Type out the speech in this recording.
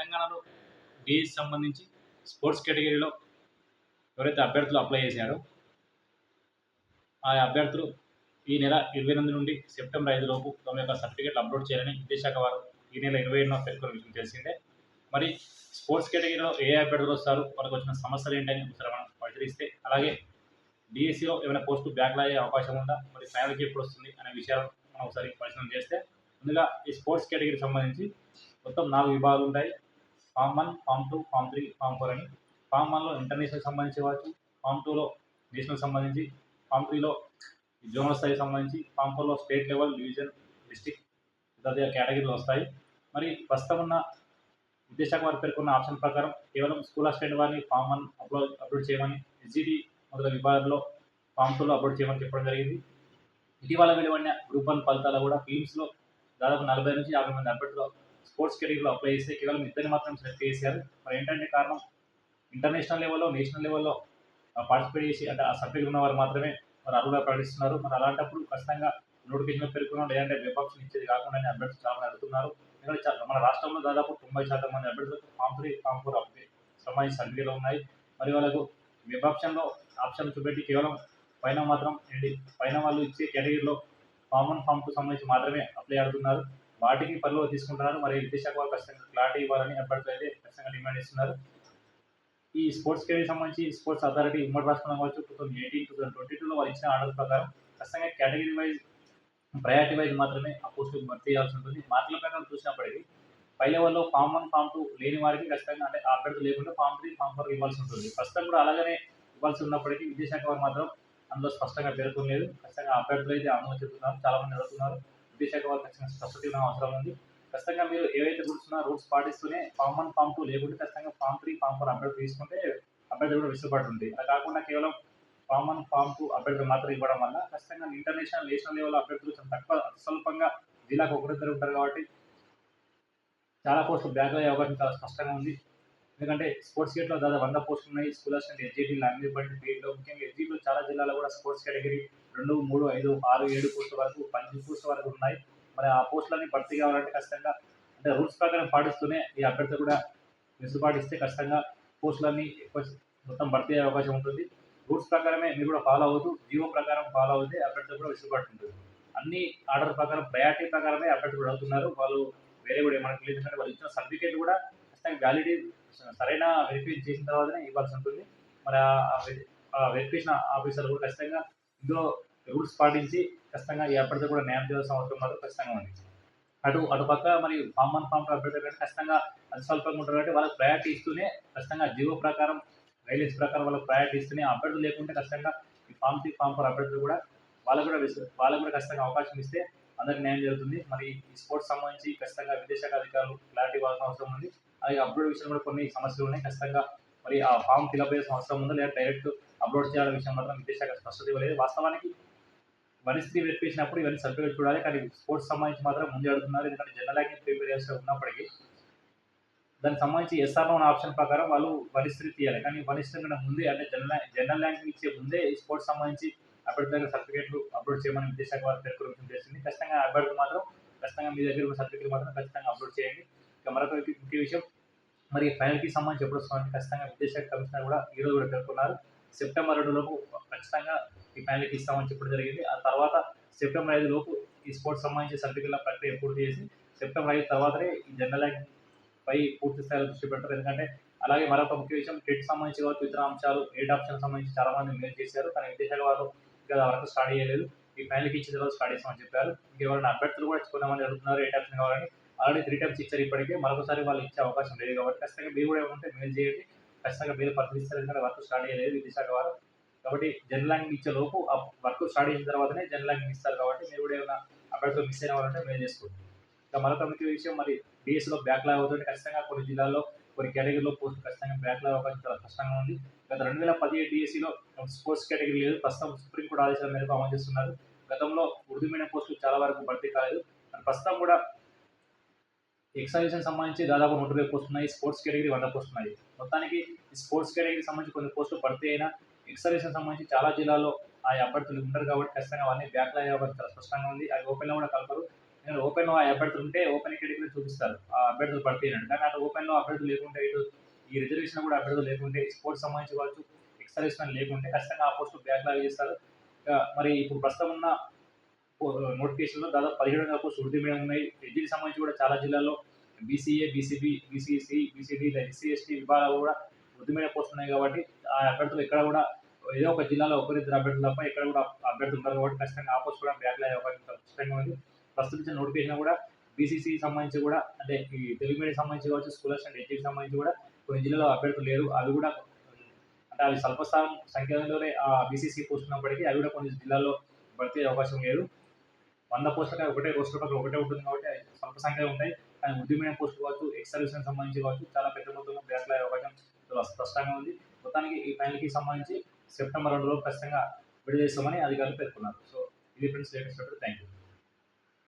తెలంగాణలో డీఈకి సంబంధించి స్పోర్ట్స్ కేటగిరీలో ఎవరైతే అభ్యర్థులు అప్లై చేశారో ఆ అభ్యర్థులు ఈ నెల 28 నుండి సెప్టెంబర్ 5 లోపు తమ యొక్క సర్టిఫికేట్లు అప్లోడ్ చేయాలని విద్యాశాఖ వారు ఈ నెల 27న పేర్కొన్న విషయం తెలిసిందే. మరి స్పోర్ట్స్ కేటగిరీలో ఏ అభ్యర్థులు వస్తారు, వాళ్ళకి వచ్చిన సమస్యలు ఏంటని ఒకసారి మనం పరిశీలిస్తే, అలాగే డిఎస్సిలో ఏమైనా పోస్టు బ్యాక్లా అయ్యే అవకాశం ఉందా, మరి ఫైనల్కి ఎప్పుడు వస్తుంది అనే విషయాలు మనం ఒకసారి పరిశీలన చేస్తే, ముందుగా ఈ స్పోర్ట్స్ కేటగిరీకి సంబంధించి మొత్తం 4 విభాగాలు ఉంటాయి. ఫామ్ 1, ఫామ్ 2, ఫామ్ 3, ఫామ్ 4 అని. ఫామ్ 1లో ఇంటర్నేషనల్ సంబంధించి కావచ్చు, ఫామ్ 2లో నేషనల్ సంబంధించి, ఫామ్ 3లో జోనల్ స్థాయికి సంబంధించి, ఫామ్ 4లో స్టేట్ లెవెల్, డివిజన్, డిస్టిక్ తదితర కేటగిరీలు వస్తాయి. మరి ప్రస్తుతం ఉన్న విద్యాశాఖ వారు పేర్కొన్న ఆప్షన్ ప్రకారం కేవలం స్కూల్ అసిస్టెంట్ వారిని ఫామ్ 1 అప్లోడ్ చేయమని, ఎస్జిటి మొదలైన విభాగాల్లో ఫామ్ 2లో అప్లోడ్ చేయమని చెప్పడం జరిగింది. ఇటీవల వెలువడిన గ్రూప్ 1 ఫలితాలు కూడా ఫిలిమ్స్లో దాదాపు 40 నుంచి 50 మంది అభ్యర్థులు స్పోర్ట్స్ కేటగిరీలో అప్లై చేస్తే కేవలం ఇద్దరిని మాత్రం సెలెక్ట్ చేశారు. మరి ఏంటంటే కారణం, ఇంటర్నేషనల్ లెవెల్లో, నేషనల్ లెవెల్లో పార్టిసిపేట్ చేసి అంటే ఆ సర్టిఫికేట్ ఉన్న వారు మాత్రమే మరి అర్హులుగా ప్రకటిస్తున్నారు. మరి అలాంటప్పుడు ఖచ్చితంగా నోటిఫికేషన్లో పేర్కొన్న లేదంటే వెబ్ ఆప్షన్ ఇచ్చేది కాకుండా అభ్యర్థులు చాలా అడుగుతున్నారు. ఎందుకంటే మన రాష్ట్రంలో దాదాపు 90% మంది అభ్యర్థులకు ఫామ్ 3, ఫామ్ 4 సంబంధించిన సర్టిఫికేట్లు ఉన్నాయి. మరి వాళ్ళకు వెబ్ ఆప్షన్లో ఆప్షన్ చూపెట్టి కేవలం పైన వాళ్ళు ఇచ్చే కేటగిరీలో ఫామ్ 1, ఫామ్ 2 సంబంధించి మాత్రమే అప్లై అవుతున్నారు. వాటికి పరిలో తీసుకుంటున్నారు. మరి విద్యాశాఖ వారు ఖచ్చితంగా క్లారిటీ ఇవ్వాలని అభ్యర్థులు అయితే ఖచ్చితంగా డిమాండ్ ఇస్తున్నారు. ఈ స్పోర్ట్స్ కేటగిరీకి సంబంధించి స్పోర్ట్స్ అథారిటీ ఉమ్మడి రాష్ట్రంలో కావచ్చు 2018, 2022లో వాళ్ళు ఇచ్చిన ఆర్డర్ ప్రకారం ఖచ్చితంగా కేటగిరీ వైజ్, ప్రయారిటీ వైజ్ మాత్రమే ఆ పోస్టులు భర్తీ చేయాల్సి ఉంటుంది. మార్కుల ప్రకారం చూసినప్పటికీ పై లెవెల్లో ఫామ్ 1, ఫామ్ 2 లేని వారికి ఖచ్చితంగా అంటే ఆ అభ్యర్థులు లేకుండా ఫామ్ 3, ఫామ్ 4 ఇవ్వాల్సి ఉంటుంది. ప్రస్తుతం కూడా అలాగనే ఇవ్వాల్సి ఉన్నప్పటికీ విద్యాశాఖ వారు మాత్రం అందులో స్పష్టంగా పేర్కొనలేదు. ఖచ్చితంగా అభ్యర్థులు అయితే ఆందోళన చెందుతున్నారు, చాలా మంది అడుగుతున్నారు. విద్యాశాఖ వారు ఖచ్చితంగా స్పష్టత ఇవ్వడం అవసరం ఉంది. ఖచ్చితంగా మీరు ఏవైతే రూల్స్ ఉన్నాయో రూల్స్ పాటిస్తూనే ఫామ్ 1, ఫామ్ 2 లేకుంటే ఖచ్చితంగా ఫామ్ 3, ఫామ్ 4 అభ్యర్థులు తీసుకుంటే అభ్యర్థులు కూడా వెసులుబాటు అలా కాకుండా కేవలం ఫామ్ 1, ఫామ్ 2 అభ్యర్థులు మాత్రం ఇవ్వడం వల్ల ఖచ్చితంగా ఇంటర్నేషనల్, నేషనల్ లెవెల్ అభ్యర్థులు చాలా తక్కువ, స్వల్పంగా జిల్లాకు ఒకరిద్దరు ఉంటారు కాబట్టి చాలా పోస్టులు బ్యాక్ అయ్యే అవకాశం చాలా స్పష్టంగా ఉంది. ఎందుకంటే స్పోర్ట్స్ గేట్లో దాదాపు 100 పోస్టులు ఉన్నాయి. స్కూల్ అసిస్టెంట్, ఎస్జిటి, లాంగ్వేజ్ బట్టి ఫీల్డ్లో ముఖ్యంగా ఎస్జిటిలో చాలా జిల్లాలో కూడా స్పోర్ట్స్ కేటగిరీ 2, 3, 5, 6, 7 పోస్టుల వరకు, 12 పోస్టుల వరకు ఉన్నాయి. మరి ఆ పోస్టులన్నీ భర్తీ కావాలంటే ఖచ్చితంగా అంటే రూల్స్ ప్రకారం పాటిస్తూనే ఈ అభ్యర్థులు కూడా వెసులుబాటు ఇస్తే ఖచ్చితంగా పోస్టులన్నీ మొత్తం భర్తీ అయ్యే అవకాశం ఉంటుంది. రూల్స్ ప్రకారమే మీరు కూడా ఫాలో అవుతూ, జీవో ప్రకారం ఫాలో అవుతే అభ్యర్థులు కూడా వెసులుబాటు ఉంటుంది. అన్ని ఆర్డర్ ప్రకారం, ప్రయారిటీ ప్రకారమే అభ్యర్థులు అడుగుతున్నారు. వాళ్ళు వేరే కూడా మనకు లేదు. ఎందుకంటే వాళ్ళు ఇచ్చిన సర్టిఫికేట్ కూడా ఖచ్చితంగా వ్యాలిడిటీ సరైన వెరిఫికేషన్ చేసిన తర్వాతనే ఇవ్వాల్సి ఉంటుంది. మరి ఆ వెరిఫికేషన్ ఆఫీసర్ కూడా ఖచ్చితంగా ఇందులో రూల్స్ పాటించి ఖచ్చితంగా ఈ అభ్యర్థులు కూడా న్యాయం చేయాల్సిన అవసరం మాత్రం ఖచ్చితంగా ఉంది. అటు పక్క మరి ఫామ్ 1, ఫామ్ 2 అభ్యర్థులు కంటే ఖచ్చితంగా అది స్వల్పంగా ఉంటారు కాబట్టి వాళ్ళకి ప్రయారిటీ ఇస్తూనే ఖచ్చితంగా జీవో ప్రకారం, గైడ్లైన్స్ ప్రకారం వాళ్ళకి ప్రయారిటీ ఇస్తూనే అభ్యర్థులు లేకుంటే ఖచ్చితంగా ఈ ఫామ్ 3, ఫామ్ 4 అభ్యర్థులు కూడా వాళ్ళకు కూడా ఖచ్చితంగా అవకాశం ఇస్తే అందరికి న్యాయం జరుగుతుంది. మరి ఈ స్పోర్ట్స్ సంబంధించి ఖచ్చితంగా విద్యాశాఖ అధికారులు క్లారిటీ ఇవ్వాల్సిన అవసరం ఉంది. అలాగే అప్లోడ్ విషయంలో కూడా కొన్ని సమస్యలు ఉన్నాయి. ఖచ్చితంగా మరి ఆ ఫామ్ ఫిల్అప్ చేయాల్సిన అవసరం ఉందా లేదా డైరెక్ట్ అప్లోడ్ చేయాలనే విషయం మాత్రం విద్యాశాఖ స్పష్టత ఇవ్వలేదు. వాస్తవానికి పరిస్థితి వెరిఫికేషన్ అప్పుడు ఇవన్నీ సర్టిఫికేట్ చూడాలి. కానీ స్పోర్ట్స్ సంబంధించి మాత్రం ముందే అడుగుతున్నారు. ఎందుకంటే జనరల్ ర్యాంకింగ్ ప్రిపేర్ చేస్తూ ఉన్నప్పటికీ దానికి సంబంధించి ఎస్ఆర్ఓ ఉన్న ఆప్షన్ ప్రకారం వాళ్ళు వరిస్త్రీ తీయాలి. కానీ వరిస్త్రీ కన్నా ముందే అంటే జనరల్ ర్యాంకింగ్ ఇచ్చే ముందే ఈ స్పోర్ట్స్ సంబంధించి అభ్యర్థి దగ్గర సర్టిఫికేట్లు అప్లోడ్ చేయమని విద్యాశాఖ వారు పేర్కొనడం చేసింది. ఖచ్చితంగా అభ్యర్థులు మాత్రం ఖచ్చితంగా మీ దగ్గర ఉన్న సర్టిఫికేట్ మాత్రం ఖచ్చితంగా అప్లోడ్ చేయండి. ఇక మరొక ముఖ్య విషయం, మరి ఫైనల్కి సంబంధించి ఎప్పుడు వస్తుందంటే ఖచ్చితంగా విద్యాశాఖ కమిషనర్ కూడా ఈరోజు కూడా పేర్కొన్నారు. సెప్టెంబర్ 2 లోపు ఖచ్చితంగా ఈ ఫైనల్కి ఇస్తామని చెప్పడం జరిగింది. ఆ తర్వాత సెప్టెంబర్ 5 లోపు ఈ స్పోర్ట్స్ సంబంధించి సర్టిఫికేట్ల ప్రక్రియ పూర్తి చేసి సెప్టెంబర్ 5 తర్వాతనే ఈ జనరల్ ర్యాంకింగ్ పై పూర్తి స్థాయిలో దృష్టి పెడతారు. ఎందుకంటే అలాగే మరొక ముఖ్య విషయం, టెట్ సంబంధించి కావచ్చు, ఇతర అంశాలు, ఎయిట్ ఆప్షన్ సంబంధించి చాలా మంది మెయిల్ చేశారు. కానీ విద్యాశాఖ వారు ఇంకా వరకు స్టార్ట్ చేయలేదు. ఈ ఫైనల్కి ఇచ్చిన తర్వాత స్టార్ట్ చేస్తామని చెప్పారు. ఇంకెవరైనా అభ్యర్థులు కూడా కొంతమంది అడుగుతున్నారు ఎయిట్ ఆప్షన్ కావాలని. ఆల్రెడీ 3 టైమ్స్ ఇచ్చారు ఇప్పటికే. మరొకసారి వాళ్ళు ఇచ్చే అవకాశం లేదు కాబట్టి ఖచ్చితంగా మీరు కూడా ఏమంటే మెయిల్ చేయండి. ఖచ్చితంగా మీరు పరిశీలిస్తారు. ఎందుకంటే వర్క్ స్టార్ట్ చేయలేదు విద్యాశాఖ వారు. కాబట్టి జనరల్ ర్యాంకింగ్ ఇచ్చే లోపు ఆ వర్క్ స్టార్ట్ చేసిన తర్వాతనే జనరల్ ర్యాంకింగ్ ఇస్తారు కాబట్టి మీరు కూడా ఏమైనా అభ్యర్థులు మిస్ అయిన వాళ్ళంటే మెయిల్ చేసుకోండి. ఇంకా మరొక ముఖ్య విషయం, మరి డిఎస్సిలో బ్యాక్లాగ్ అవుతుంటే ఖచ్చితంగా కొన్ని జిల్లాల్లో, కొన్ని కేటగిరీలో పోస్ట్ ఖచ్చితంగా బ్యాక్లాగ్ అవకాశం చాలా కష్టంగా ఉంది. గత 2017 డిఎస్సిలో స్పోర్ట్స్ కేటగిరీ లేదు. ప్రస్తుతం సుప్రీంకోర్టు ఆదేశాల మేరకు అమలు చేస్తున్నారు. గతంలో ఉర్దూ మీడియం పోస్టులు చాలా వరకు భర్తీ కాలేదు. ప్రస్తుతం కూడా ఎక్సైజేషన్ సంబంధించి దాదాపు 120 పోస్టులు ఉన్నాయి. స్పోర్ట్స్ కేటగిరీ 100 పోస్టులు ఉన్నాయి. మొత్తానికి ఈ స్పోర్ట్స్ కేటగిరీకి సంబంధించి కొన్ని పోస్టులు భర్తీ అయినా ఎక్సైజేషన్ సంబంధించి చాలా జిల్లాల్లో ఆ అభ్యర్థులు ఉంటారు కాబట్టి ఖచ్చితంగా అవన్నీ బ్యాక్లాగ్ అయ్యే అవకాశం చాలా స్పష్టంగా ఉంది. అది ఓపెన్లో కూడా కలపరు. ఎందుకంటే ఓపెన్‌లో ఆ అభ్యర్థులు ఉంటే ఓపెన్ కేటగిరీలో చూపిస్తారు. ఆ అభ్యర్థులు పడిపోయినట్టు. కానీ అటు ఓపెన్‌లో అభ్యర్థులు లేకుంటే ఇటు ఈ రిజర్వేషన్‌లో కూడా అభ్యర్థులు లేకుంటే స్పోర్ట్స్ సంబంధించి కావచ్చు, ఎక్స్ సర్వీస్‌మెన్ లేకుంటే ఖచ్చితంగా ఆ పోస్టులు బ్యాక్‌లాగ్ చేస్తారు. మరి ఇప్పుడు ప్రస్తుతం ఉన్న నోటిఫికేషన్‌లో దాదాపు 17,000 పోస్టులు ఉర్దూ మీడియం ఉన్నాయి. ఎస్‌జికి సంబంధించి కూడా చాలా జిల్లాల్లో బీసీఏ, బీసీబీ, బీసీసీ, బీసీడీ ఇలా ఎస్సీ, ఎస్టీ విభాగాలు కూడా ఉర్దూ మీడియం పోస్టులు ఉన్నాయి కాబట్టి ఆ అభ్యర్థులు ఎక్కడ కూడా ఏదో ఒక జిల్లాలో ఒకరిద్దరు అభ్యర్థులు తప్ప ఎక్కడ కూడా అభ్యర్థులు ఉంటారు కాబట్టి ఖచ్చితంగా ఆ పోస్ట్ కూడా బ్యాక్‌లాగ్ అయ్యే అవకాశం ఖచ్చితంగా ఉంది. ప్రస్తుతం ఇచ్చిన నోటిఫికేషన్ కూడా బీసీసీ సంబంధించి కూడా అంటే ఈ తెలుగు మీడియం సంబంధించి కావచ్చు, స్కూల్ అసిస్టెంట్, ఎస్‌జికి సంబంధించి కూడా కొన్ని జిల్లాలో అభ్యర్థులు లేరు. అవి కూడా అంటే అవి స్వల్ప సంఖ్యలోనే బీసీసీ పోస్ట్ ఉన్నప్పటికీ అవి కూడా కొన్ని జిల్లాల్లో భర్తీ అయ్యే అవకాశం లేదు. 100 పోస్టులకి ఒకటే రోస్టర్ పక్కన ఒకటే ఉంటుంది కాబట్టి అవి స్వల్ప సంఖ్యలో ఉంటాయి. కానీ ఉర్దూ మీడియం పోస్ట్ కావచ్చు, ఎక్స్ సర్వీస్‌కి సంబంధించి కావచ్చు చాలా పెద్ద మొత్తంలో బ్యాక్‌లాగ్ అయ్యే అవకాశం స్పష్టంగా ఉంది. మొత్తానికి ఈ ఫైనల్‌కి సంబంధించి సెప్టెంబర్ 2 లోపు ఖచ్చితంగా విడుదల చేస్తామని అధికారులు పేర్కొన్నారు. సో ఇది friends latest update. Thank you.